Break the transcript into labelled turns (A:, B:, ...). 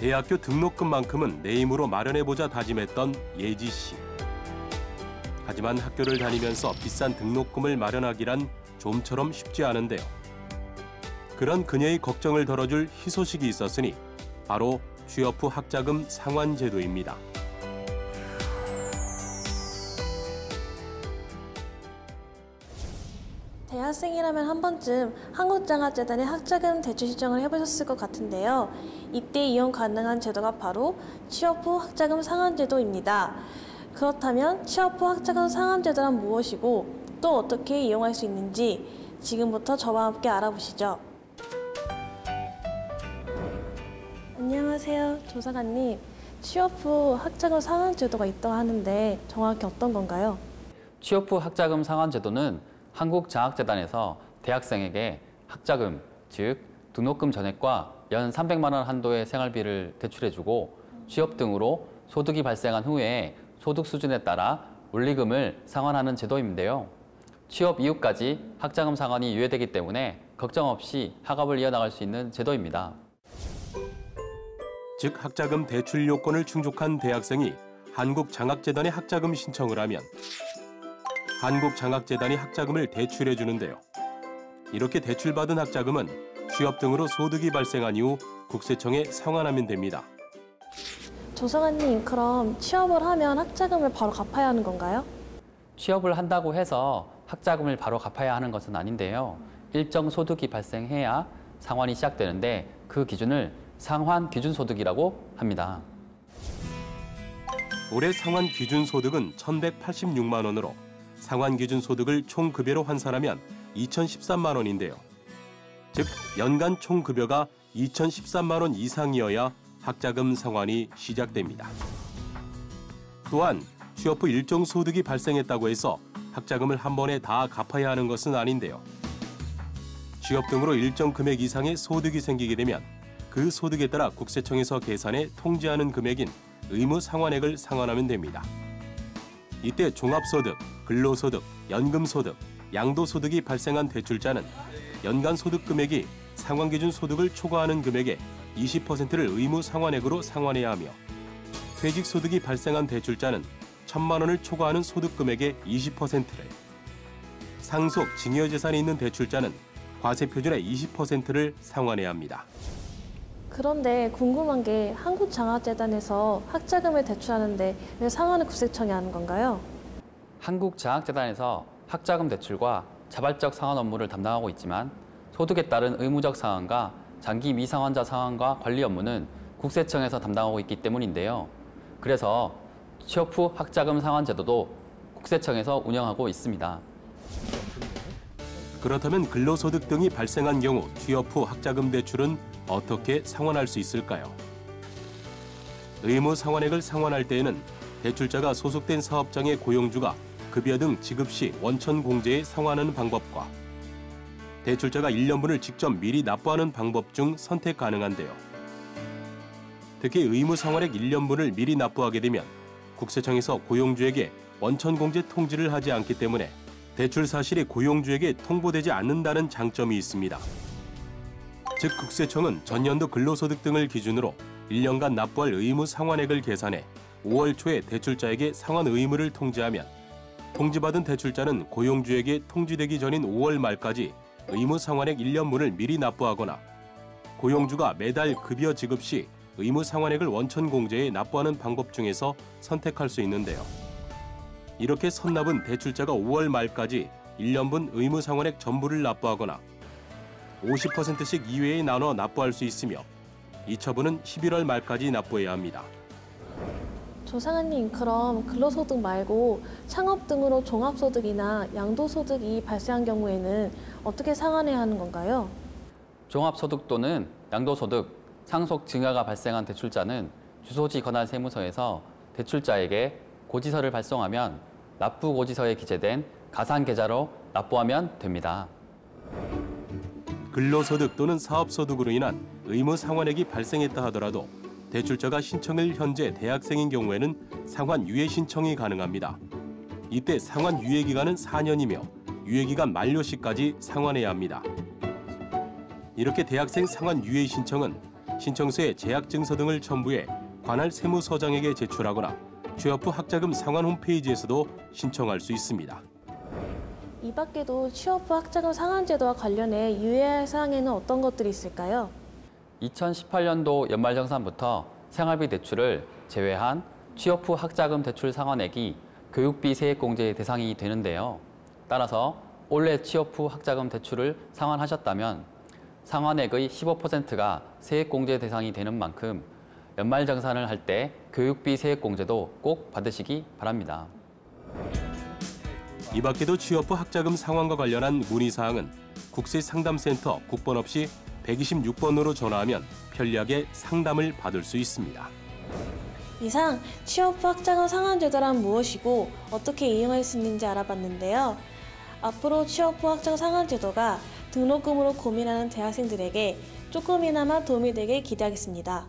A: 대학교 등록금만큼은 내 힘으로 마련해보자 다짐했던 예지 씨. 하지만 학교를 다니면서 비싼 등록금을 마련하기란 좀처럼 쉽지 않은데요. 그런 그녀의 걱정을 덜어줄 희소식이 있었으니 바로 취업 후 학자금 상환 제도입니다.
B: 대학생이라면 한 번쯤 한국장학재단의 학자금 대출 신청을 해보셨을 것 같은데요. 이때 이용 가능한 제도가 바로 취업 후 학자금 상환 제도입니다. 그렇다면 취업 후 학자금 상환 제도란 무엇이고 또 어떻게 이용할 수 있는지 지금부터 저와 함께 알아보시죠. 안녕하세요, 조사관님. 취업 후 학자금 상환 제도가 있다고 하는데 정확히 어떤 건가요?
C: 취업 후 학자금 상환 제도는 한국장학재단에서 대학생에게 학자금, 즉 등록금 전액과 연 300만 원 한도의 생활비를 대출해주고 취업 등으로 소득이 발생한 후에 소득 수준에 따라 원리금을 상환하는 제도인데요. 취업 이후까지 학자금 상환이 유예되기 때문에 걱정 없이 학업을 이어나갈 수 있는 제도입니다.
A: 즉 학자금 대출 요건을 충족한 대학생이 한국장학재단에 학자금 신청을 하면 한국장학재단이 학자금을 대출해 주는데요. 이렇게 대출받은 학자금은 취업 등으로 소득이 발생한 이후 국세청에 상환하면 됩니다.
B: 조사관님, 그럼 취업을 하면 학자금을 바로 갚아야 하는 건가요?
C: 취업을 한다고 해서 학자금을 바로 갚아야 하는 것은 아닌데요. 일정 소득이 발생해야 상환이 시작되는데 그 기준을 상환 기준 소득이라고 합니다.
A: 올해 상환 기준 소득은 1,186만 원으로 상환 기준 소득을 총 급여로 환산하면 2,013만 원인데요. 즉 연간 총 급여가 2,013만 원 이상이어야 학자금 상환이 시작됩니다. 또한 취업 후 일정 소득이 발생했다고 해서 학자금을 한 번에 다 갚아야 하는 것은 아닌데요. 취업 등으로 일정 금액 이상의 소득이 생기게 되면 그 소득에 따라 국세청에서 계산해 통지하는 금액인 의무 상환액을 상환하면 됩니다. 이때 종합소득, 근로소득, 연금소득, 양도소득이 발생한 대출자는 연간 소득 금액이 상환기준 소득을 초과하는 금액의 20%를 의무 상환액으로 상환해야 하며 퇴직소득이 발생한 대출자는 1,000만 원을 초과하는 소득 금액의 20%를, 상속, 증여재산이 있는 대출자는 과세표준의 20%를 상환해야 합니다.
B: 그런데 궁금한 게 한국장학재단에서 학자금을 대출하는데 왜 상환을 국세청이 하는 건가요?
C: 한국장학재단에서 학자금 대출과 자발적 상환 업무를 담당하고 있지만 소득에 따른 의무적 상환과 장기 미상환자 상환과 관리 업무는 국세청에서 담당하고 있기 때문인데요. 그래서 취업 후 학자금 상환 제도도 국세청에서 운영하고 있습니다.
A: 그렇다면 근로소득 등이 발생한 경우 취업 후 학자금 대출은 어떻게 상환할 수 있을까요? 의무 상환액을 상환할 때에는 대출자가 소속된 사업장의 고용주가 급여 등 지급 시 원천 공제에 상환하는 방법과 대출자가 1년분을 직접 미리 납부하는 방법 중 선택 가능한데요. 특히 의무 상환액 1년분을 미리 납부하게 되면 국세청에서 고용주에게 원천 공제 통지를 하지 않기 때문에 대출 사실이 고용주에게 통보되지 않는다는 장점이 있습니다. 즉 국세청은 전년도 근로소득 등을 기준으로 1년간 납부할 의무 상환액을 계산해 5월 초에 대출자에게 상환 의무를 통지하면 통지받은 대출자는 고용주에게 통지되기 전인 5월 말까지 의무 상환액 1년분을 미리 납부하거나 고용주가 매달 급여 지급 시 의무 상환액을 원천 공제에 납부하는 방법 중에서 선택할 수 있는데요. 이렇게 선납은 대출자가 5월 말까지 1년분 의무 상환액 전부를 납부하거나 50%씩 이외에 나눠 납부할 수 있으며 이 처분은 11월 말까지 납부해야 합니다.
B: 조사관님, 그럼 근로소득 말고 창업 등으로 종합소득이나 양도소득이 발생한 경우에는 어떻게 상환해야 하는 건가요?
C: 종합소득 또는 양도소득, 상속 증여가 발생한 대출자는 주소지 권한 세무서에서 대출자에게 고지서를 발송하면 납부 고지서에 기재된 가상 계좌로 납부하면 됩니다.
A: 근로소득 또는 사업소득으로 인한 의무 상환액이 발생했다 하더라도 대출자가 신청일 현재 대학생인 경우에는 상환 유예 신청이 가능합니다. 이때 상환 유예 기간은 4년이며 유예 기간 만료 시까지 상환해야 합니다. 이렇게 대학생 상환 유예 신청은 신청서에 재학 증서 등을 첨부해 관할 세무서장에게 제출하거나 취업 후 학자금 상환 홈페이지에서도 신청할 수 있습니다.
B: 이 밖에도 취업 후 학자금 상환 제도와 관련해 유의할 사항에는 어떤 것들이 있을까요?
C: 2018년도 연말정산부터 생활비 대출을 제외한 취업 후 학자금 대출 상환액이 교육비 세액공제의 대상이 되는데요. 따라서 올해 취업 후 학자금 대출을 상환하셨다면 상환액의 15%가 세액공제 대상이 되는 만큼 연말정산을 할 때 교육비 세액공제도 꼭 받으시기 바랍니다.
A: 이 밖에도 취업 후 학자금 상환과 관련한 문의사항은 국세상담센터 국번 없이 126번으로 전화하면 편리하게 상담을 받을 수 있습니다.
B: 이상 취업 후 학자금 상환 제도란 무엇이고 어떻게 이용할 수 있는지 알아봤는데요. 앞으로 취업 후 학자금 상환 제도가 등록금으로 고민하는 대학생들에게 조금이나마 도움이 되길 기대하겠습니다.